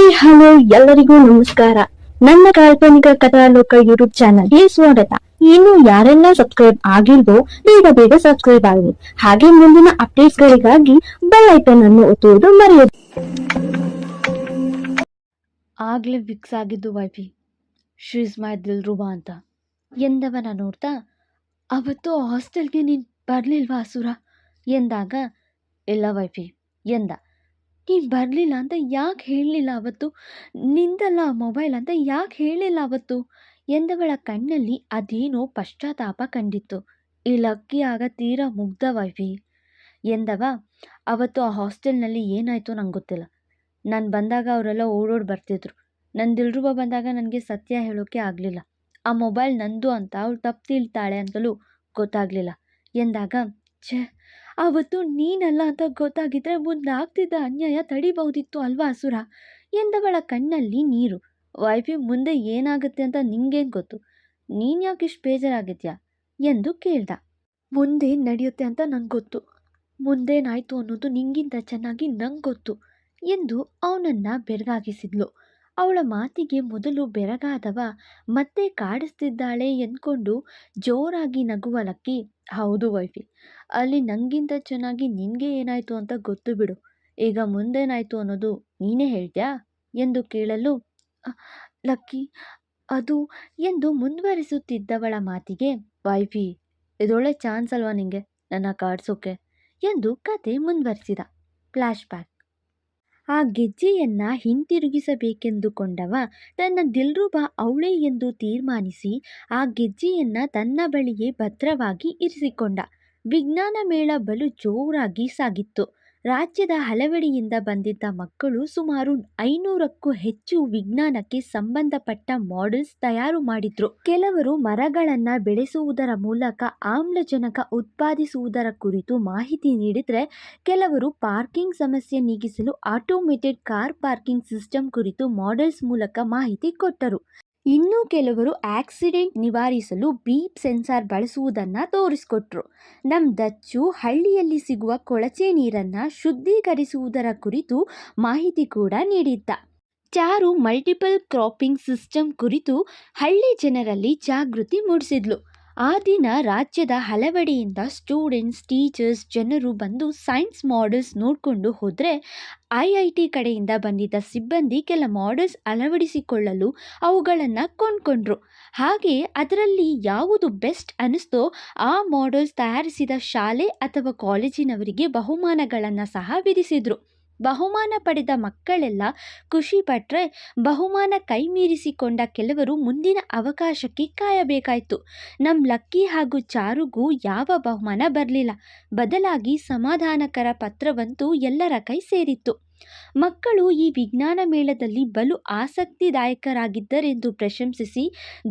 Hi hello ಎಲ್ಲರಿಗೂ ನಮಸ್ಕಾರ. ನನ್ನ ಕಾಲ್ಪನಿಕ ಕಥಾಲೋಕ ಯೂಟ್ಯೂಬ್ ಚಾನಲ್ಗೆ ಸ್ವಾಗತ. ಇನ್ನು ಯಾರೆಲ್ಲ ಸಬ್ಸ್ಕ್ರೈಬ್ ಆಗಿಲ್ವೋ ಬೇಗ ಬೇಗ ಸಬ್ಸ್ಕ್ರೈಬ್ ಆಗಿ, ಹಾಗೆ ಮುಂದಿನ ಅಪ್ಡೇಟ್ಸ್ ಗಳಿಗಾಗಿ ಬೆಲ್ ಐಕನ್ ಅನ್ನು ಒತ್ತುವುದು ಮರೆಯದು. ಆಗ್ಲೇ ಫಿಕ್ಸ್ ಆಗಿದ್ದು ವೈಫಿ, ಶಿ ಇಸ್ ಮೈ ದಿಲ್ರುಬಾ ಅಂತ ಎಂದವನ ನೋಡ್ತಾ, ಅವತ್ತು ಹಾಸ್ಟೆಲ್ಗೆ ನೀನು ಬರಲಿಲ್ವಾ ಅಸುರ ಎಂದಾಗ, ಇಲ್ಲ ವೈಫಿ ಎಂದ. ನೀನು ಬರಲಿಲ್ಲ ಅಂತ ಯಾಕೆ ಹೇಳಲಿಲ್ಲ ಅವತ್ತು? ನಿಂದಲ್ಲ ಮೊಬೈಲ್ ಅಂತ ಯಾಕೆ ಹೇಳಲಿಲ್ಲ ಅವತ್ತು ಎಂದವಳ ಕಣ್ಣಲ್ಲಿ ಅದೇನೋ ಪಶ್ಚಾತ್ತಾಪ ಕಂಡಿತ್ತು. ಈ ಲಕ್ಕಿ ಆಗ ತೀರಾ ಮುಗ್ಧ ವೈಫಿ ಎಂದವ. ಅವತ್ತು ಆ ಹಾಸ್ಟೆಲ್ನಲ್ಲಿ ಏನಾಯಿತು ನಂಗೆ ಗೊತ್ತಿಲ್ಲ. ನಾನು ಬಂದಾಗ ಅವರೆಲ್ಲ ಓಡೋಡಿ ಬರ್ತಿದ್ರು. ನನ್ನ ದಿಲ್ರುಬ ಬಂದಾಗ ನನಗೆ ಸತ್ಯ ಹೇಳೋಕ್ಕೆ ಆಗಲಿಲ್ಲ. ಆ ಮೊಬೈಲ್ ನಂದು ಅಂತ ಅವಳು ತಪ್ಪು ತಿಳ್ತಾಳೆ ಅಂತಲೂ ಗೊತ್ತಾಗಲಿಲ್ಲ ಎಂದಾಗ, ಛೇ, ಆವತ್ತು ನೀನಲ್ಲ ಅಂತ ಗೊತ್ತಾಗಿದ್ರೆ ಮುಂದಾಗ್ತಿದ್ದ ಅನ್ಯಾಯ ತಡಿಬಹುದಿತ್ತು ಅಲ್ವಾ ಅಸುರ ಎಂದವಳ ಕಣ್ಣಲ್ಲಿ ನೀರು. ವೈಫಿ, ಮುಂದೆ ಏನಾಗುತ್ತೆ ಅಂತ ನಿಂಗೇನು ಗೊತ್ತು? ನೀನು ಯಾಕೆ ಇಷ್ಟು ಬೇಜಾರಾಗಿದ್ಯಾ ಎಂದು ಕೇಳ್ದ. ಮುಂದೆ ನಡೆಯುತ್ತೆ ಅಂತ ನಂಗೆ ಗೊತ್ತು. ಮುಂದೇನಾಯಿತು ಅನ್ನೋದು ನಿಂಗಿಂತ ಚೆನ್ನಾಗಿ ನಂಗೆ ಗೊತ್ತು ಎಂದು ಅವನನ್ನು ಬೆರಗಾಗಿಸಿದ್ಲು. ಅವಳ ಮಾತಿಗೆ ಮೊದಲು ಬೆರಗಾದವ ಮತ್ತೆ ಕಾಡಿಸ್ತಿದ್ದಾಳೆ ಎಂದ್ಕೊಂಡು ಜೋರಾಗಿ ನಗುವ ಲಕ್ಕಿ, ಹೌದು ವೈಫಿ, ಅಲ್ಲಿ ನಂಗಿಂತ ಚೆನ್ನಾಗಿ ನಿನಗೆ ಏನಾಯಿತು ಅಂತ ಗೊತ್ತು ಬಿಡು. ಈಗ ಮುಂದೇನಾಯಿತು ಅನ್ನೋದು ನೀನೇ ಹೇಳ್ತೀಯಾ ಎಂದು ಕೇಳಲು, ಲಕ್ಕಿ ಅದು ಎಂದು ಮುಂದುವರಿಸುತ್ತಿದ್ದವಳ ಮಾತಿಗೆ, ವೈಫಿ, ಇದೊಳ್ಳೆ ಚಾನ್ಸ್ ಅಲ್ವಾ ನಿಂಗೆ ನನ್ನ ಕಾಡ್ಸೋಕೆ ಎಂದು ಕತೆ ಮುಂದುವರಿಸಿದ. Flash back. ಆ ಗೆಜ್ಜೆಯನ್ನ ಹಿಂತಿರುಗಿಸಬೇಕೆಂದುಕೊಂಡವ ತನ್ನ ದಿಲ್ರುಬಾ ಅವಳೇ ಎಂದು ತೀರ್ಮಾನಿಸಿ ಆ ಗೆಜ್ಜೆಯನ್ನ ತನ್ನ ಬಳಿಯೇ ಭದ್ರವಾಗಿ ಇರಿಸಿಕೊಂಡ. ವಿಜ್ಞಾನ ಮೇಳ ಬಲು ಜೋರಾಗಿ ಸಾಗಿತ್ತು. ರಾಜ್ಯದ ಹಲವೆಡೆಯಿಂದ ಬಂದಿದ್ದ ಮಕ್ಕಳು ಸುಮಾರು 500ಕ್ಕೂ ಹೆಚ್ಚು ವಿಜ್ಞಾನಕ್ಕೆ ಸಂಬಂಧಪಟ್ಟ ಮಾಡೆಲ್ಸ್ ತಯಾರು ಮಾಡಿದ್ರು. ಕೆಲವರು ಮರಗಳನ್ನ ಬೆಳೆಸುವುದರ ಮೂಲಕ ಆಮ್ಲಜನಕ ಉತ್ಪಾದಿಸುವುದರ ಕುರಿತು ಮಾಹಿತಿ ನೀಡಿದ್ರೆ, ಕೆಲವರು ಪಾರ್ಕಿಂಗ್ ಸಮಸ್ಯೆ ನೀಗಿಸಲು ಆಟೋಮೇಟೆಡ್ ಕಾರ್ ಪಾರ್ಕಿಂಗ್ ಸಿಸ್ಟಮ್ ಕುರಿತು ಮಾಡೆಲ್ಸ್ ಮೂಲಕ ಮಾಹಿತಿ ಕೊಟ್ಟರು. ಇನ್ನು ಕೆಲವರು ಆಕ್ಸಿಡೆಂಟ್ ನಿವಾರಿಸಲು ಬೀಪ್ ಸೆನ್ಸಾರ್ ಬಳಸುವುದನ್ನು ತೋರಿಸಿಕೊಟ್ರು. ನಮ್ಮ ದಚ್ಚು ಹಳ್ಳಿಯಲ್ಲಿ ಸಿಗುವ ಕೊಳಚೆ ನೀರನ್ನು ಶುದ್ಧೀಕರಿಸುವುದರ ಕುರಿತು ಮಾಹಿತಿ ಕೂಡ ನೀಡಿದ್ದ. ಚಾರು ಮಲ್ಟಿಪಲ್ ಕ್ರಾಪಿಂಗ್ ಸಿಸ್ಟಮ್ ಕುರಿತು ಹಳ್ಳಿ ಜನರಲ್ಲಿ ಜಾಗೃತಿ ಮೂಡಿಸಿದ್ಲು. ಆ ದಿನ ರಾಜ್ಯದ ಹಲವೆಡೆಯಿಂದ ಸ್ಟೂಡೆಂಟ್ಸ್, ಟೀಚರ್ಸ್, ಜನರು ಬಂದು ಸೈನ್ಸ್ ಮಾಡೆಲ್ಸ್ ನೋಡಿಕೊಂಡು ಹೋದರೆ, IIT ಕಡೆಯಿಂದ ಬಂದಿದ್ದ ಸಿಬ್ಬಂದಿ ಕೆಲ ಮಾಡೆಲ್ಸ್ ಅಳವಡಿಸಿಕೊಳ್ಳಲು ಅವುಗಳನ್ನು ಕೊಂಡ್ಕೊಂಡ್ರು. ಹಾಗೆ ಅದರಲ್ಲಿ ಯಾವುದು ಬೆಸ್ಟ್ ಅನ್ನಿಸ್ತೋ ಆ ಮಾಡೆಲ್ಸ್ ತಯಾರಿಸಿದ ಶಾಲೆ ಅಥವಾ ಕಾಲೇಜಿನವರಿಗೆ ಬಹುಮಾನಗಳನ್ನು ಸಹ ವಿಧಿಸಿದ್ರು. ಬಹುಮಾನ ಪಡೆದ ಮಕ್ಕಳೆಲ್ಲ ಖುಷಿ ಪಟ್ಟರೆ, ಬಹುಮಾನ ಕೈ ಮೀರಿಸಿಕೊಂಡ ಕೆಲವರು ಮುಂದಿನ ಅವಕಾಶಕ್ಕೆ ಕಾಯಬೇಕಾಯಿತು. ನಮ್ಮ ಲಕ್ಕಿ ಹಾಗೂ ಚಾರುಗೂ ಯಾವ ಬಹುಮಾನ ಬರಲಿಲ್ಲ. ಬದಲಾಗಿ ಸಮಾಧಾನಕರ ಪತ್ರವಂತೂ ಎಲ್ಲರ ಕೈ ಸೇರಿತ್ತು. ಮಕ್ಕಳು ಈ ವಿಜ್ಞಾನ ಮೇಳದಲ್ಲಿ ಬಲು ಆಸಕ್ತಿದಾಯಕರಾಗಿದ್ದರೆಂದು ಪ್ರಶಂಸಿಸಿ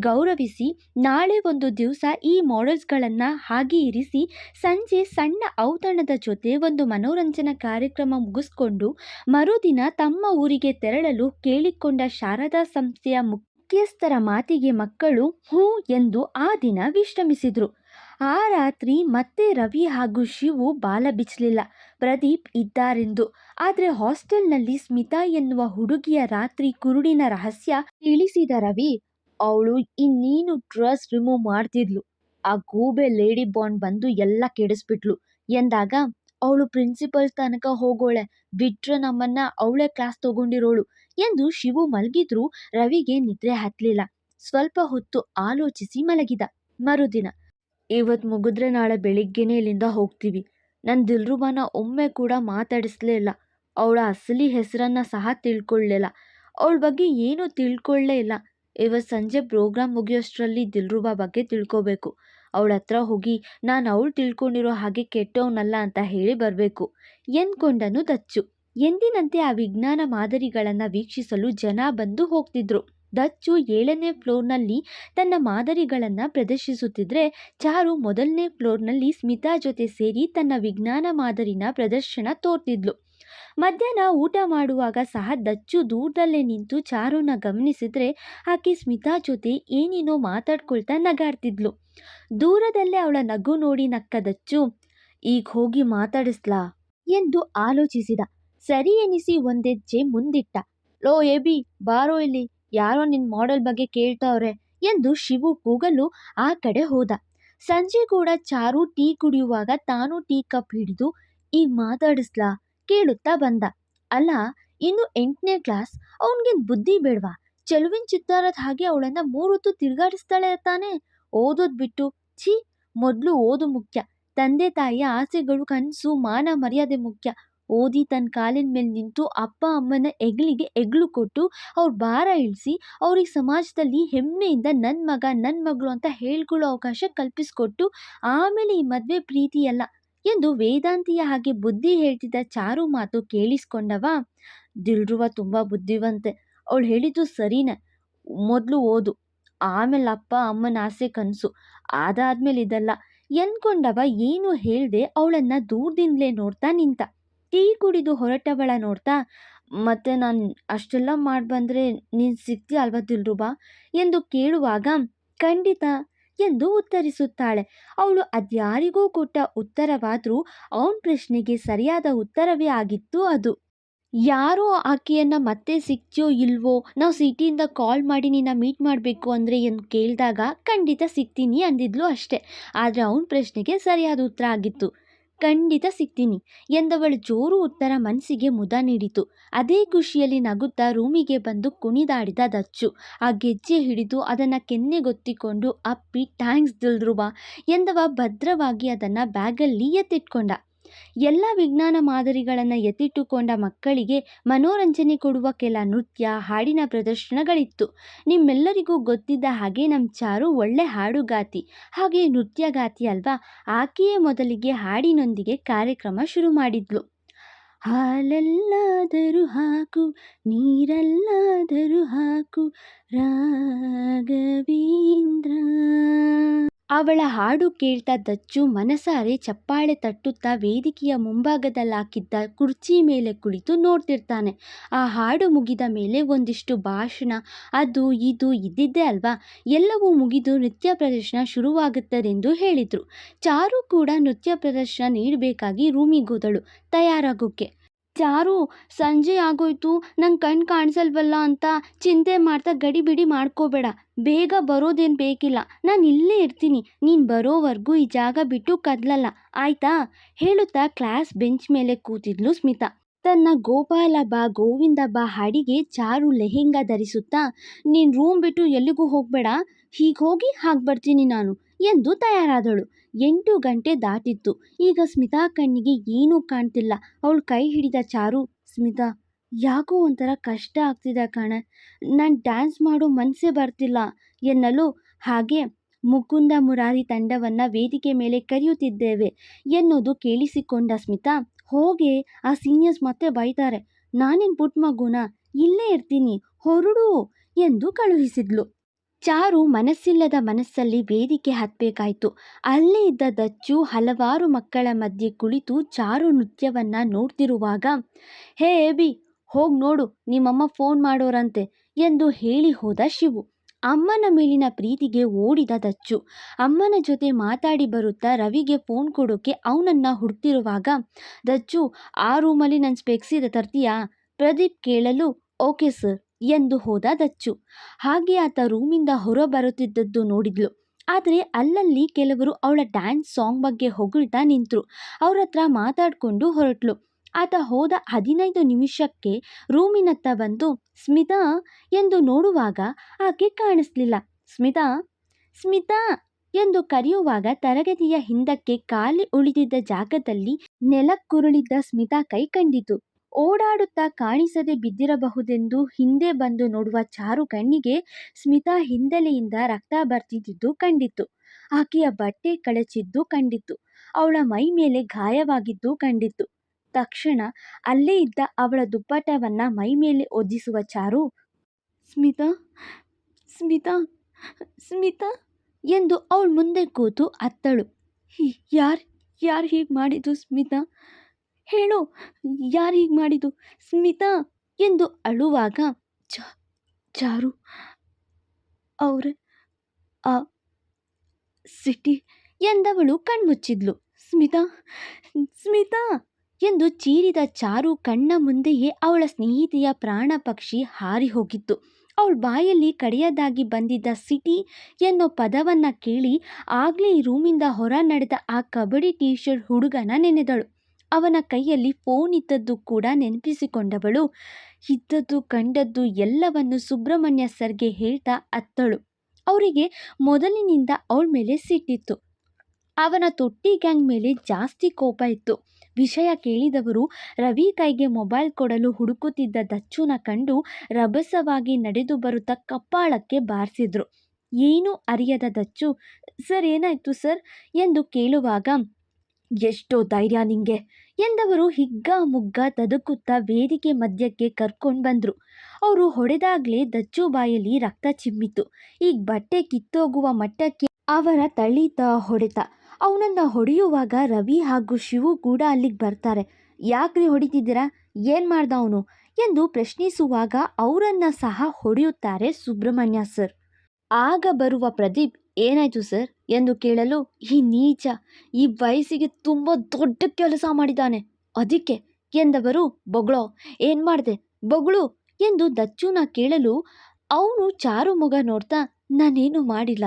ಗೌರವಿಸಿ, ನಾಳೆ ಒಂದು ದಿವಸ ಈ ಮಾಡೆಲ್ಸ್ಗಳನ್ನು ಹಾಗೆ ಇರಿಸಿ ಸಂಜೆ ಸಣ್ಣ ಔತಣದ ಜೊತೆ ಒಂದು ಮನೋರಂಜನಾ ಕಾರ್ಯಕ್ರಮ ಮುಗಿಸ್ಕೊಂಡು ಮರುದಿನ ತಮ್ಮ ಊರಿಗೆ ತೆರಳಲು ಕೇಳಿಕೊಂಡ ಶಾರದಾ ಸಂಸ್ಥೆಯ ಮುಖ್ಯಸ್ಥರ ಮಾತಿಗೆ ಮಕ್ಕಳು ಹ್ಞೂ ಎಂದು ಆ ದಿನ ವಿಶ್ರಮಿಸಿದರು. ಆ ರಾತ್ರಿ ಮತ್ತೆ ರವಿ ಹಾಗೂ ಶಿವು ಬಾಲ ಬಿಚ್ಚಲಿಲ್ಲ. ಪ್ರದೀಪ್ ಇದ್ದಾರೆಂದು. ಆದರೆ ಹಾಸ್ಟೆಲ್ನಲ್ಲಿ ಸ್ಮಿತಾ ಎನ್ನುವ ಹುಡುಗಿಯ ರಾತ್ರಿ ಕುರುಡಿನ ರಹಸ್ಯ ತಿಳಿಸಿದ ರವಿ, ಅವಳು ಇನ್ನೇನು ಡ್ರೆಸ್ ರಿಮೂವ್ ಮಾಡ್ತಿದ್ಲು, ಆ ಗೂಬೆ ಲೇಡಿ ಬಾಂಡ್ ಬಂದು ಎಲ್ಲ ಕೆಡಿಸ್ಬಿಟ್ಲು ಎಂದಾಗ, ಅವಳು ಪ್ರಿನ್ಸಿಪಲ್ ತನಕ ಹೋಗೋಳೆ, ಬಿಟ್ರೆ ನಮ್ಮನ್ನ ಅವಳೇ ಕ್ಲಾಸ್ ತಗೊಂಡಿರೋಳು ಎಂದು ಶಿವು ಮಲಗಿದ್ರೂ ರವಿಗೆ ನಿದ್ರೆ ಹತ್ತಲಿಲ್ಲ. ಸ್ವಲ್ಪ ಹೊತ್ತು ಆಲೋಚಿಸಿ ಮಲಗಿದ. ಮರುದಿನ, ಇವತ್ತು ಮುಗಿದ್ರೆ ನಾಳೆ ಬೆಳಿಗ್ಗೆನೇ ಇಲ್ಲಿಂದ ಹೋಗ್ತೀವಿ. ನನ್ನ ದಿಲ್ರುಬಾನ ಒಮ್ಮೆ ಕೂಡ ಮಾತಾಡಿಸ್ಲೇ ಇಲ್ಲ. ಅವಳ ಅಸಲಿ ಹೆಸರನ್ನು ಸಹ ತಿಳ್ಕೊಳ್ಳಲಿಲ್ಲ. ಅವಳ ಬಗ್ಗೆ ಏನೂ ತಿಳ್ಕೊಳ್ಳೇ ಇಲ್ಲ. ಇವತ್ತು ಸಂಜೆ ಪ್ರೋಗ್ರಾಮ್ ಮುಗಿಯೋಷ್ಟರಲ್ಲಿ ದಿಲ್ರುಬಾ ಬಗ್ಗೆ ತಿಳ್ಕೋಬೇಕು. ಅವಳ ಹತ್ರ ಹೋಗಿ ನಾನು ಅವಳು ತಿಳ್ಕೊಂಡಿರೋ ಹಾಗೆ ಕೆಟ್ಟವನಲ್ಲ ಅಂತ ಹೇಳಿ ಬರಬೇಕು ಎಂದ್ಕೊಂಡನು ದಚ್ಚು. ಎಂದಿನಂತೆ ಆ ವಿಜ್ಞಾನ ಮಾದರಿಗಳನ್ನು ವೀಕ್ಷಿಸಲು ಜನ ಬಂದು ಹೋಗ್ತಿದ್ರು. ದಚ್ಚು 7ನೇ ಫ್ಲೋರ್ನಲ್ಲಿ ತನ್ನ ಮಾದರಿಗಳನ್ನು ಪ್ರದರ್ಶಿಸುತ್ತಿದ್ದರೆ, ಚಾರು 1ನೇ ಫ್ಲೋರ್ನಲ್ಲಿ ಸ್ಮಿತಾ ಜೊತೆ ಸೇರಿ ತನ್ನ ವಿಜ್ಞಾನ ಮಾದರಿನ ಪ್ರದರ್ಶನ ತೋರ್ತಿದ್ಲು. ಮಧ್ಯಾಹ್ನ ಊಟ ಮಾಡುವಾಗ ಸಹ ದಚ್ಚು ದೂರದಲ್ಲೇ ನಿಂತು ಚಾರುನ ಗಮನಿಸಿದ್ರೆ, ಆಕೆ ಸ್ಮಿತಾ ಜೊತೆ ಏನೇನೋ ಮಾತಾಡ್ಕೊಳ್ತಾ ನಗಾಡ್ತಿದ್ಲು. ದೂರದಲ್ಲೇ ಅವಳ ನಗು ನೋಡಿ ನಕ್ಕ ದಚ್ಚು, ಈಗ ಹೋಗಿ ಮಾತಾಡಿಸ್ಲಾ ಎಂದು ಆಲೋಚಿಸಿದ. ಸರಿ ಎನಿಸಿ ಒಂದೆಜ್ಜೆ ಮುಂದಿಟ್ಟ. ಲೋ ಏಬಿ, ಬಾರೋ ಇಲ್ಲಿ, ಯಾರೋ ನಿನ್ ಮಾಡೆಲ್ ಬಗ್ಗೆ ಕೇಳ್ತಾವ್ರೆ ಎಂದು ಶಿವು ಕೂಗಲು ಆ ಕಡೆ ಹೋದ. ಸಂಜೆ ಕೂಡ ಚಾರು ಟೀ ಕುಡಿಯುವಾಗ ತಾನು ಟೀ ಕಪ್ ಹಿಡಿದು ಈಗ ಮಾತಾಡಿಸ್ಲಾ ಕೇಳುತ್ತಾ ಬಂದ. ಅಲ್ಲ, ಇನ್ನು 8ನೇ ಕ್ಲಾಸ್, ಅವನ್ಗೇನ್ ಬುದ್ಧಿ ಬೇಡ್ವಾ? ಚೆಲುವಿನ ಚಿತ್ತಾರದ ಹಾಗೆ ಅವಳನ್ನ 3 ಹೊತ್ತು ತಿರುಗಾಡಿಸ್ತಾಳೆ ತಾನೆ. ಓದೋದ್ ಬಿಟ್ಟು ಛೀ, ಮೊದಲು ಓದು ಮುಖ್ಯ. ತಂದೆ ತಾಯಿಯ ಆಸೆಗಳು, ಕನಸು, ಮಾನ ಮರ್ಯಾದೆ ಮುಖ್ಯ. ಓದಿ ತನ್ನ ಕಾಲಿನ ಮೇಲೆ ನಿಂತು ಅಪ್ಪ ಅಮ್ಮನ ಹೆಗ್ಲಿಗೆ ಹೆಗ್ಲು ಕೊಟ್ಟು ಅವ್ರ ಭಾರ ಇಳಿಸಿ ಅವ್ರಿಗೆ ಸಮಾಜದಲ್ಲಿ ಹೆಮ್ಮೆಯಿಂದ ನನ್ನ ಮಗ ನನ್ನ ಮಗಳು ಅಂತ ಹೇಳ್ಕೊಳ್ಳೋ ಅವಕಾಶ ಕಲ್ಪಿಸ್ಕೊಟ್ಟು ಆಮೇಲೆ ಈ ಮದುವೆ ಪ್ರೀತಿ ಅಲ್ಲ ಎಂದು ವೇದಾಂತಿಯ ಹಾಗೆ ಬುದ್ಧಿ ಹೇಳ್ತಿದ್ದ ಚಾರು ಮಾತು ಕೇಳಿಸ್ಕೊಂಡವ. ದಿಲ್ರುವ ತುಂಬ ಬುದ್ಧಿವಂತೆ, ಅವಳು ಹೇಳಿದ್ದು ಸರಿನೇ. ಮೊದಲು ಓದು, ಆಮೇಲೆ ಅಪ್ಪ ಅಮ್ಮನ ಆಸೆ ಕನಸು, ಅದಾದ್ಮೇಲೆ ಇದೆಲ್ಲ ಎಂದ್ಕೊಂಡವ ಏನು ಹೇಳ್ದೆ ಅವಳನ್ನ ದೂರದಿಂದಲೇ ನೋಡ್ತಾ ನಿಂತ. ಟೀ ಕುಡಿದು ಹೊರಟವಳ ನೋಡ್ತಾ, ಮತ್ತೆ ನಾನು ಅಷ್ಟೆಲ್ಲ ಮಾಡಿ ಬಂದರೆ ನೀನು ಸಿಗ್ತೀಯ ಅಲ್ವಾ ದಿಲ್ರುಬಾ ಎಂದು ಕೇಳುವಾಗ ಖಂಡಿತ ಎಂದು ಉತ್ತರಿಸುತ್ತಾಳೆ. ಅವಳು ಅದ್ಯಾರಿಗೂ ಕೊಟ್ಟ ಉತ್ತರವಾದರೂ ಅವನ ಪ್ರಶ್ನೆಗೆ ಸರಿಯಾದ ಉತ್ತರವೇ ಆಗಿತ್ತು ಅದು. ಯಾರೋ ಆಕೆಯನ್ನು ಮತ್ತೆ ಸಿಗ್ತೀಯೋ ಇಲ್ವೋ, ನಾವು ಸಿಟಿಯಿಂದ ಕಾಲ್ ಮಾಡಿ ನಿನ್ನ ಮೀಟ್ ಮಾಡಬೇಕು ಅಂದರೆ ಎಂದು ಕೇಳಿದಾಗ ಖಂಡಿತ ಸಿಗ್ತೀನಿ ಅಂದಿದ್ಲು ಅಷ್ಟೆ. ಆದರೆ ಅವನ ಪ್ರಶ್ನೆಗೆ ಸರಿಯಾದ ಉತ್ತರ ಆಗಿತ್ತು, ಖಂಡಿತ ಸಿಗ್ತೀನಿ ಎಂದವಳ ಜೋರು ಉತ್ತರ ಮನಸ್ಸಿಗೆ ಮುದ ನೀಡಿತು. ಅದೇ ಖುಷಿಯಲ್ಲಿ ನಗುತ್ತಾ ರೂಮಿಗೆ ಬಂದು ಕುಣಿದಾಡಿದ ದಚ್ಚು. ಆ ಗೆಜ್ಜೆ ಹಿಡಿದು ಅದನ್ನು ಕೆನ್ನೆಗೊತ್ತಿಕೊಂಡು ಅಪ್ಪಿ ಥ್ಯಾಂಕ್ಸ್ ದಿಲ್ರುಬಾ ಎಂದವ ಭದ್ರವಾಗಿ ಅದನ್ನು ಬ್ಯಾಗಲ್ಲಿ ಎತ್ತಿಟ್ಕೊಂಡ. ಎಲ್ಲ ವಿಜ್ಞಾನ ಮಾದರಿಗಳನ್ನು ಎತ್ತಿಟ್ಟುಕೊಂಡ ಮಕ್ಕಳಿಗೆ ಮನೋರಂಜನೆ ಕೊಡುವ ಕೆಲ ನೃತ್ಯ, ಹಾಡಿನ ಪ್ರದರ್ಶನಗಳಿತ್ತು. ನಿಮ್ಮೆಲ್ಲರಿಗೂ ಗೊತ್ತಿದ್ದ ಹಾಗೆ ನಮ್ಮ ಚಾರು ಒಳ್ಳೆ ಹಾಡುಗಾತಿ ಹಾಗೆ ನೃತ್ಯಗಾತಿ ಅಲ್ವಾ. ಆಕೆಯೇ ಮೊದಲಿಗೆ ಹಾಡಿನೊಂದಿಗೆ ಕಾರ್ಯಕ್ರಮ ಶುರು ಮಾಡಿದ್ಲು. ಹಾಲಲ್ಲಾದರೂ ಹಾಕು, ನೀರಲ್ಲಾದರೂ ಹಾಕು ರಾಘವೇಂದ್ರ. ಅವಳ ಹಾಡು ಕೇಳ್ತಾ ದಚ್ಚು ಮನಸಾರೆ ಚಪ್ಪಾಳೆ ತಟ್ಟುತ್ತಾ ವೇದಿಕೆಯ ಮುಂಭಾಗದಲ್ಲಾಕಿದ್ದ ಕುರ್ಚಿ ಮೇಲೆ ಕುಳಿತು ನೋಡ್ತಿರ್ತಾನೆ. ಆ ಹಾಡು ಮುಗಿದ ಮೇಲೆ ಒಂದಿಷ್ಟು ಭಾಷಣ ಅದು ಇದು ಇದ್ದಿದ್ದೇ ಅಲ್ವಾ. ಎಲ್ಲವೂ ಮುಗಿದು ನೃತ್ಯ ಪ್ರದರ್ಶನ ಶುರುವಾಗುತ್ತದೆಂದು ಹೇಳಿದ್ರು. ಚಾರು ಕೂಡ ನೃತ್ಯ ಪ್ರದರ್ಶನ ನೀಡಬೇಕಾಗಿ ರೂಮಿಗೋದಳು ತಯಾರಾಗೋಕೆ. ಚಾರು, ಸಂಜೆ ಆಗೋಯ್ತು, ನಂಗೆ ಕಣ್ಣು ಕಾಣಿಸಲ್ವಲ್ಲ ಅಂತ ಚಿಂತೆ ಮಾಡ್ತಾ ಗಡಿಬಿಡಿ ಮಾಡ್ಕೋಬೇಡ. ಬೇಗ ಬರೋದೇನು ಬೇಕಿಲ್ಲ, ನಾನು ಇಲ್ಲೇ ಇರ್ತೀನಿ. ನೀನು ಬರೋವರೆಗೂ ಈ ಜಾಗ ಬಿಟ್ಟು ಕದಲಲ್ಲ, ಆಯ್ತಾ ಹೇಳುತ್ತಾ ಕ್ಲಾಸ್ ಬೆಂಚ್ ಮೇಲೆ ಕೂತಿದ್ಲು ಸ್ಮಿತಾ. ತನ್ನ ಗೋಪಾಲ ಬಾ ಗೋವಿಂದ ಬಾ ಹಾಡಿಗೆ ಚಾರು ಲೆಹೆಂಗಾ ಧರಿಸುತ್ತಾ, ನೀನು ರೂಮ್ ಬಿಟ್ಟು ಎಲ್ಲಿಗೂ ಹೋಗಬೇಡ, ಹೀಗೆ ಹೋಗಿ ಹಾಗೆ ಬರ್ತೀನಿ ನಾನು ಎಂದು ತಯಾರಾದಳು. 8 ಗಂಟೆ ದಾಟಿತ್ತು. ಈಗ ಸ್ಮಿತಾ ಕಣ್ಣಿಗೆ ಏನೂ ಕಾಣ್ತಿಲ್ಲ. ಅವಳು ಕೈ ಹಿಡಿದ ಚಾರು, ಸ್ಮಿತಾ, ಯಾಕೋ ಒಂಥರ ಕಷ್ಟ ಆಗ್ತಿದೆ ಕಣೆ, ನಾನು ಡ್ಯಾನ್ಸ್ ಮಾಡೋ ಮನಸ್ಸೇ ಬರ್ತಿಲ್ಲ ಎನ್ನಲು, ಹಾಗೆ ಮುಕುಂದ ಮುರಾರಿ ತಂಡವನ್ನು ವೇದಿಕೆ ಮೇಲೆ ಕರೆಯುತ್ತಿದ್ದೇವೆ ಎನ್ನುವುದು ಕೇಳಿಸಿಕೊಂಡ ಸ್ಮಿತಾ, ಹೋಗೆ, ಆ ಸೀನಿಯರ್ಸ್ ಮತ್ತೆ ಬೈತಾರೆ, ನಾನೇನು ಪುಟ್ಟ ಮಗುನ, ಇಲ್ಲೇ ಇರ್ತೀನಿ, ಹೊರಡು ಎಂದು ಕಳುಹಿಸಿದ್ಲು. ಚಾರು ಮನಸ್ಸಿಲ್ಲದ ಮನಸ್ಸಲ್ಲಿ ವೇದಿಕೆ ಹತ್ತಬೇಕಾಯ್ತು. ಅಲ್ಲೇ ಇದ್ದ ದಚ್ಚು ಹಲವಾರು ಮಕ್ಕಳ ಮಧ್ಯೆ ಕುಳಿತು ಚಾರು ನೃತ್ಯವನ್ನ ನೋಡ್ತಿರುವಾಗ, ಹೇ ಏಬಿ, ಹೋಗಿ ನೋಡು, ನಿಮ್ಮಮ್ಮ ಫೋನ್ ಮಾಡೋರಂತೆ ಎಂದು ಹೇಳಿ ಹೋದ ಶಿವು. ಅಮ್ಮನ ಮೇಲಿನ ಪ್ರೀತಿಗೆ ಓಡಿದ ದಚ್ಚು ಅಮ್ಮನ ಜೊತೆ ಮಾತಾಡಿ ಬರುತ್ತಾ ರವಿಗೆ ಫೋನ್ ಕೊಡೋಕೆ ಅವನನ್ನ ಹುಡುಕ್ತಿರುವಾಗ, ದಚ್ಚು, ಆ ರೂಮಲ್ಲಿ ನನ್ನ ಸ್ಪೆಕ್ಸ್ ಇದೆ, ತರ್ತೀಯಾ ಪ್ರದೀಪ್ ಕೇಳಲು, ಓಕೆ ಸರ್ ಎಂದು ಹೋದ ದಚ್ಚು. ಹಾಗೆ ಆತ ರೂಮಿಂದ ಹೊರ ಬರುತ್ತಿದ್ದದ್ದು ನೋಡಿದ್ಲು. ಆದರೆ ಅಲ್ಲಲ್ಲಿ ಕೆಲವರು ಅವಳ ಡ್ಯಾನ್ಸ್ ಸಾಂಗ್ ಬಗ್ಗೆ ಹೊಗಳ್ತಾ ನಿಂತರು. ಅವ್ರ ಹತ್ರ ಮಾತಾಡಿಕೊಂಡು ಹೊರಟ್ಲು. ಆತ ಹೋದ 15 ನಿಮಿಷಕ್ಕೆ ರೂಮಿನತ್ತ ಬಂದು ಸ್ಮಿತಾ ಎಂದು ನೋಡುವಾಗ ಆಕೆ ಕಾಣಿಸ್ಲಿಲ್ಲ. ಸ್ಮಿತಾ, ಸ್ಮಿತಾ ಎಂದು ಕರೆಯುವಾಗ ತರಗತಿಯ ಹಿಂದಕ್ಕೆ ಖಾಲಿ ಉಳಿದಿದ್ದ ಜಾಗದಲ್ಲಿ ನೆಲಕ್ಕುರುಳಿದ್ದ ಸ್ಮಿತಾ ಕೈ ಕಂಡಿತು. ಓಡಾಡುತ್ತಾ ಕಾಣಿಸದೆ ಬಿದ್ದಿರಬಹುದೆಂದು ಹಿಂದೆ ಬಂದು ನೋಡುವ ಚಾರು ಕಣ್ಣಿಗೆ ಸ್ಮಿತಾ ಹಿಂದೆಲೆಯಿಂದ ರಕ್ತ ಬರ್ತಿದ್ದುದು ಕಂಡಿತು. ಆಕೆಯ ಬಟ್ಟೆ ಕಳಚಿದ್ದು ಕಂಡಿತು. ಅವಳ ಮೈ ಮೇಲೆ ಗಾಯವಾಗಿದ್ದು ಕಂಡಿತು. ತಕ್ಷಣ ಅಲ್ಲೇ ಇದ್ದ ಅವಳ ದುಪ್ಪಟವನ್ನ ಮೈ ಮೇಲೆ ಒದ್ದಿಸುವ ಚಾರು, ಸ್ಮಿತಾ, ಸ್ಮಿತಾ, ಸ್ಮಿತಾ ಎಂದು ಅವಳ ಮುಂದೆ ಕೂತು ಅತ್ತಳು. ಯಾರು ಹೀಗೆ ಮಾಡಿದ್ದು ಸ್ಮಿತಾ, ಹೇಳು, ಯಾರು ಹೀಗೆ ಮಾಡಿದ್ದು ಸ್ಮಿತಾ ಎಂದು ಅಳುವಾಗ, ಚಾರು ಅವರೇ, ಆ ಸಿಟಿ ಎಂದವಳು ಕಣ್ಮುಚ್ಚಿದ್ಲು. ಸ್ಮಿತಾ, ಸ್ಮಿತಾ ಎಂದು ಚೀರಿದ ಚಾರು ಕಣ್ಣ ಮುಂದೆಯೇ ಅವಳ ಸ್ನೇಹಿತೆಯ ಪ್ರಾಣ ಪಕ್ಷಿ ಹಾರಿ ಹೋಗಿತ್ತು. ಅವಳ ಬಾಯಲ್ಲಿ ಕಡೆಯದಾಗಿ ಬಂದಿದ್ದ ಸಿಟಿ ಎನ್ನೋ ಪದವನ್ನ ಕೇಳಿ ಆಗ್ಲೇ ರೂಮಿಂದ ಹೊರ ನಡೆದ ಆ ಕಬಡ್ಡಿ ಟೀ ಶರ್ಟ್ ಹುಡುಗನ ನೆನೆದಳು. ಅವನ ಕೈಯಲ್ಲಿ ಫೋನ್ ಇದ್ದದ್ದು ಕೂಡ ನೆನಪಿಸಿಕೊಂಡವಳು ಇದ್ದದ್ದು ಕಂಡದ್ದು ಎಲ್ಲವನ್ನು ಸುಬ್ರಹ್ಮಣ್ಯ ಸರ್ಗೆ ಹೇಳ್ತಾ ಅತ್ತಳು. ಅವರಿಗೆ ಮೊದಲಿನಿಂದ ಅವಳ ಮೇಲೆ ಸಿಟ್ಟಿತ್ತು. ಅವನ ತೊಟ್ಟಿ ಗ್ಯಾಂಗ್ ಮೇಲೆ ಜಾಸ್ತಿ ಕೋಪ ಇತ್ತು. ವಿಷಯ ಕೇಳಿದವರು ರವಿ ಕೈಗೆ ಮೊಬೈಲ್ ಕೊಡಲು ಹುಡುಕುತ್ತಿದ್ದ ದಚ್ಚುನ ಕಂಡು ರಭಸವಾಗಿ ನಡೆದು ಬರುತ್ತಾ ಕಪ್ಪಾಳಕ್ಕೆ ಬಾರಿಸಿದ್ರು. ಏನೂ ಅರಿಯದ ದಚ್ಚು, ಸರ್ ಏನಾಯ್ತು ಸರ್ ಎಂದು ಕೇಳುವಾಗ, ಎಷ್ಟೋ ಧೈರ್ಯ ನಿಂಗೆ ಎಂದವರು ಹಿಗ್ಗ ಮುಗ್ಗ ತದುಕುತ್ತಾ ವೇದಿಕೆ ಮಧ್ಯಕ್ಕೆ ಕರ್ಕೊಂಡು ಬಂದ್ರು. ಅವರು ಹೊಡೆದಾಗ್ಲೇ ದಚ್ಚು ಬಾಯಲ್ಲಿ ರಕ್ತ ಚಿಮ್ಮಿತು. ಈಗ ಬಟ್ಟೆ ಕಿತ್ತೋಗುವ ಮಟ್ಟಕ್ಕೆ ಅವರ ತಳ್ಳಿತ ಹೊಡೆತ. ಅವನನ್ನ ಹೊಡೆಯುವಾಗ ರವಿ ಹಾಗೂ ಶಿವು ಕೂಡ ಅಲ್ಲಿಗೆ ಬರ್ತಾರೆ. ಯಾಕ್ರಿ ಹೊಡಿತಿದ್ದೀರಾ, ಏನು ಮಾಡ್ದ ಅವನು ಎಂದು ಪ್ರಶ್ನಿಸುವಾಗ ಅವರನ್ನ ಸಹ ಹೊಡೆಯುತ್ತಾರೆ ಸುಬ್ರಹ್ಮಣ್ಯ ಸರ್. ಆಗ ಬರುವ ಪ್ರದೀಪ್, ಏನಾಯ್ತು ಸರ್ ಎಂದು ಕೇಳಲು, ಈ ನೀಚ ಈ ವಯಸ್ಸಿಗೆ ತುಂಬ ದೊಡ್ಡ ಕೆಲಸ ಮಾಡಿದ್ದಾನೆ ಅದಕ್ಕೆ ಎಂದವರು, ಬೊಗಳೋ ಏನು ಮಾಡಿದೆ ಬೊಗಳು ಎಂದು ದಚ್ಚುನ ಕೇಳಲು ಅವನು ಚಾರು ಮೊಗ ನೋಡ್ತಾ, ನಾನೇನು ಮಾಡಿಲ್ಲ,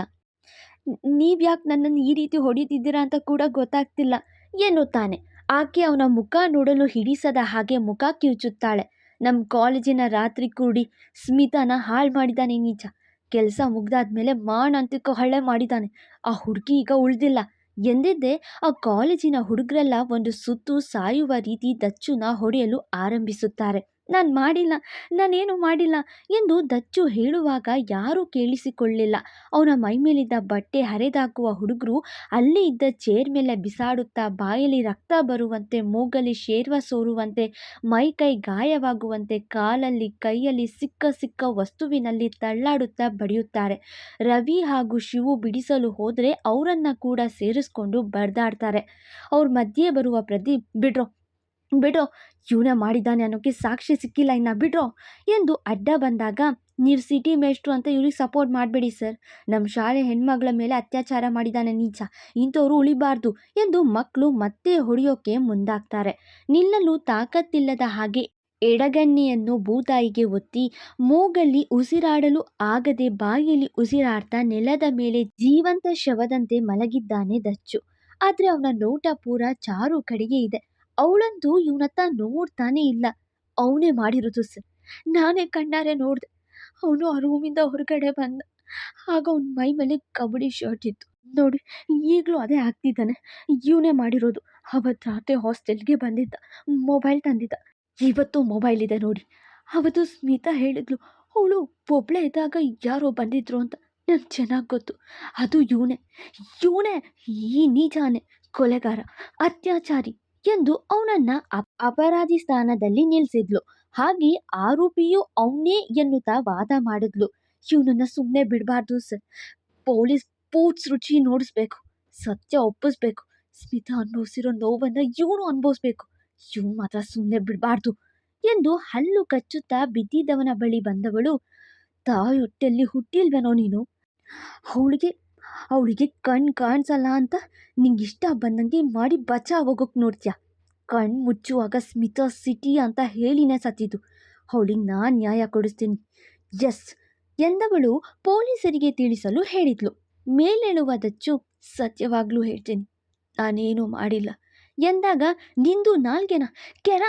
ನೀವ್ಯಾಕೆ ನನ್ನನ್ನು ಈ ರೀತಿ ಹೊಡಿತಿದ್ದೀರಾ ಅಂತ ಕೂಡ ಗೊತ್ತಾಗ್ತಿಲ್ಲ ಎನ್ನುತ್ತಾನೆ. ಆಕೆ ಅವನ ಮುಖ ನೋಡಲು ಹಿಡಿಸದ ಹಾಗೆ ಮುಖ ಕಿವುಚುತ್ತಾಳೆ. ನಮ್ಮ ಕಾಲೇಜಿನ ರಾತ್ರಿ ಕೂಡಿ ಸ್ಮಿತಾನ ಹಾಳು ಮಾಡಿದ್ದಾನೆ ನೀಚ. ಕೆಲಸ ಮುಗ್ದಾದ್ಮೇಲೆ ಮಾಣಂತಿಕ ಹಳ್ಳೆ ಮಾಡಿದ್ದಾನೆ. ಆ ಹುಡುಗಿ ಈಗ ಉಳಿದಿಲ್ಲ ಎಂದಿದ್ದೆ ಆ ಕಾಲೇಜಿನ ಹುಡುಗರೆಲ್ಲ ಒಂದು ಸುತ್ತು ಸಾಯುವ ರೀತಿ ದಚ್ಚುನ ಹೊಡೆಯಲು ಆರಂಭಿಸುತ್ತಾರೆ. ನಾನೇನು ಮಾಡಿಲ್ಲ ಎಂದು ದಚ್ಚು ಹೇಳುವಾಗ ಯಾರೂ ಕೇಳಿಸಿಕೊಳ್ಳಿಲ್ಲ. ಅವನ ಮೈಮೇಲಿದ್ದ ಬಟ್ಟೆ ಹರಿದಾಕುವ ಹುಡುಗರು ಅಲ್ಲಿ ಇದ್ದ ಚೇರ್ ಮೇಲೆ ಬಿಸಾಡುತ್ತಾ ಬಾಯಲ್ಲಿ ರಕ್ತ ಬರುವಂತೆ, ಮೂಗಲ್ಲಿ ಶೇರ್ವ ಸೋರುವಂತೆ, ಮೈ ಕೈ ಗಾಯವಾಗುವಂತೆ, ಕಾಲಲ್ಲಿ ಕೈಯಲ್ಲಿ ಸಿಕ್ಕ ವಸ್ತುವಿನಲ್ಲಿ ತಳ್ಳಾಡುತ್ತಾ ಬಡಿಯುತ್ತಾರೆ. ರವಿ ಹಾಗೂ ಶಿವು ಬಿಡಿಸಲು ಹೋದರೆ ಅವರನ್ನ ಕೂಡ ಸೇರಿಸ್ಕೊಂಡು ಬಡ್ದಾಡ್ತಾರೆ. ಅವ್ರ ಮಧ್ಯೆ ಬರುವ ಪ್ರದೀಪ್, ಬಿಡ್ರೋ ಇವನೇ ಮಾಡಿದ್ದಾನೆ ಅನ್ನೋಕ್ಕೆ ಸಾಕ್ಷಿ ಸಿಕ್ಕಿಲ್ಲ, ಇನ್ನು ಬಿಡ್ರೋ ಎಂದು ಅಡ್ಡ ಬಂದಾಗ, ನೀವು ಸಿಟಿ ಮೇಷ್ಟ್ರು ಅಂತ ಇವ್ರಿಗೆ ಸಪೋರ್ಟ್ ಮಾಡಬೇಡಿ ಸರ್, ನಮ್ಮ ಶಾಲೆ ಹೆಣ್ಮಗಳ ಮೇಲೆ ಅತ್ಯಾಚಾರ ಮಾಡಿದ್ದಾನೆ ನೀಚ, ಇಂಥವ್ರು ಉಳಿಬಾರ್ದು ಎಂದು ಮಕ್ಕಳು ಮತ್ತೆ ಹೊಡೆಯೋಕೆ ಮುಂದಾಗ್ತಾರೆ. ನಿಲ್ಲಲು ತಾಕತ್ತಿಲ್ಲದ ಹಾಗೆ ಎಡಗಣ್ಣಿಯನ್ನು ಭೂತಾಯಿಗೆ ಒತ್ತಿ ಮೂಗಲ್ಲಿ ಉಸಿರಾಡಲು ಆಗದೆ ಬಾಯಲ್ಲಿ ಉಸಿರಾಡ್ತಾ ನೆಲದ ಮೇಲೆ ಜೀವಂತ ಶವದಂತೆ ಮಲಗಿದ್ದಾನೆ ದಚ್ಚು. ಆದರೆ ಅವನ ನೋಟ ಪೂರ ಚಾರು ಕಡೆಗೆ ಇದೆ. ಅವಳಂತೂ ಇವನತ್ತ ನೋಡ್ತಾನೆ ಇಲ್ಲ. ಅವನೇ ಮಾಡಿರೋದು ಸರ್, ನಾನೇ ಕಣ್ಣಾರೆ ನೋಡಿದೆ. ಅವನು ಆ ರೂಮಿಂದ ಹೊರಗಡೆ ಬಂದ, ಆಗ ಅವನ ಮೈ ಮೇಲೆ ಕಬಡ್ಡಿ ಶರ್ಟ್ ಇತ್ತು ನೋಡಿ, ಈಗಲೂ ಅದೇ ಆಗ್ತಿದ್ದಾನೆ. ಇವನೇ ಮಾಡಿರೋದು. ಅವತ್ತು ರಾತ್ರಿ ಹಾಸ್ಟೆಲ್ಗೆ ಬಂದಿದ್ದ, ಮೊಬೈಲ್ ತಂದಿದ್ದ, ಇವತ್ತು ಮೊಬೈಲ್ ಇದೆ ನೋಡಿ. ಅವತ್ತು ಸ್ಮಿತಾ ಹೇಳಿದ್ಲು, ಅವಳು ಒಬ್ಬಳೇ ಇದ್ದಾಗ ಯಾರೋ ಬಂದಿದ್ರು ಅಂತ. ನಂಗೆ ಚೆನ್ನಾಗಿ ಗೊತ್ತು, ಅದು ಇವನೇ, ಈ ನೀಚಾನೆ, ಕೊಲೆಗಾರ, ಅತ್ಯಾಚಾರಿ ಎಂದು ಅವನನ್ನ ಅಪರಾಧಿ ಸ್ಥಾನದಲ್ಲಿ ನಿಲ್ಲಿಸಿದ್ಲು. ಹಾಗೆ ಆರೋಪಿಯೂ ಅವನೇ ಎನ್ನುತ್ತಾ ವಾದ ಮಾಡಿದ್ಲು. ಇವನನ್ನ ಸುಮ್ಮನೆ ಬಿಡಬಾರ್ದು ಸರ್, ಪೊಲೀಸ್ ಪೂಟ್ಸ್ ರುಚಿ ನೋಡಿಸ್ಬೇಕು, ಸತ್ಯ ಒಪ್ಪಿಸ್ಬೇಕು, ಸ್ಮಿತಾ ಅನುಭವಿಸಿರೋ ನೋವನ್ನು ಇವನು ಅನುಭವಿಸ್ಬೇಕು, ಇವನು ಮಾತ್ರ ಸುಮ್ಮನೆ ಬಿಡಬಾರ್ದು ಎಂದು ಹಲ್ಲು ಕಚ್ಚುತ್ತಾ ಬಿದ್ದಿದ್ದವನ ಬಳಿ ಬಂದವಳು, ತಾಯೊಟ್ಟೆಲ್ಲಿ ಹುಟ್ಟಿಲ್ವೇನೋ ನೀನು, ಅವಳಿಗೆ ಕಣ್ಣು ಕಾಣಿಸಲ್ಲ ಅಂತ ನಿಂಗೆ ಇಷ್ಟ ಬಂದಂಗೆ ಮಾಡಿ ಬಚಾವಾಗೋಕೆ ನೋಡ್ತೀಯ. ಕಣ್ಣು ಮುಚ್ಚುವಾಗ ಸ್ಮಿತಾ ಸಿಟಿ ಅಂತ ಹೇಳಿನೇ ಸತ್ತಿದ್ದು. ಅವಳಿಗೆ ನಾನು ನ್ಯಾಯ ಕೊಡಿಸ್ತೀನಿ, ಎಸ್ ಎಂದವಳು ಪೊಲೀಸರಿಗೆ ತಿಳಿಸಲು ಹೇಳಿದ್ಲು. ಮೇಲೇಳುವ ದಚ್ಚು, ಸತ್ಯವಾಗ್ಲೂ ಹೇಳ್ತೀನಿ, ನಾನೇನೂ ಮಾಡಿಲ್ಲ ಎಂದಾಗ, ನಿಂದು ನಾಲ್ಗೆನ ಕೆರ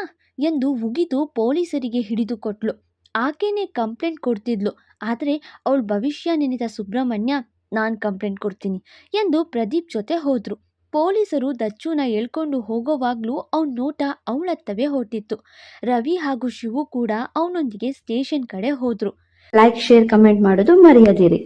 ಎಂದು ಉಗಿದು ಪೊಲೀಸರಿಗೆ ಹಿಡಿದುಕೊಟ್ಲು. ಆಕೆನೇ ಕಂಪ್ಲೇಂಟ್ ಕೊಡ್ತಿದ್ಲು. ಆದರೆ ಅವಳ ಭವಿಷ್ಯ ನೆನೆದ ಸುಬ್ರಹ್ಮಣ್ಯ, ನಾನು ಕಂಪ್ಲೇಂಟ್ ಕೊಡ್ತೀನಿ ಎಂದು ಪ್ರದೀಪ್ ಜೊತೆ ಹೋದ್ರು. ಪೊಲೀಸರು ದಚ್ಚುನ ಎಳ್ಕೊಂಡು ಹೋಗೋವಾಗ್ಲೂ ಅವನ ನೋಟ ಅವಳತ್ತವೇ ಹೊರಟಿತ್ತು. ರವಿ ಹಾಗೂ ಶಿವು ಕೂಡ ಅವನೊಂದಿಗೆ ಸ್ಟೇಷನ್ ಕಡೆ ಹೋದ್ರು. ಲೈಕ್, ಶೇರ್, ಕಮೆಂಟ್ ಮಾಡೋದು ಮರೆಯದಿರಿ.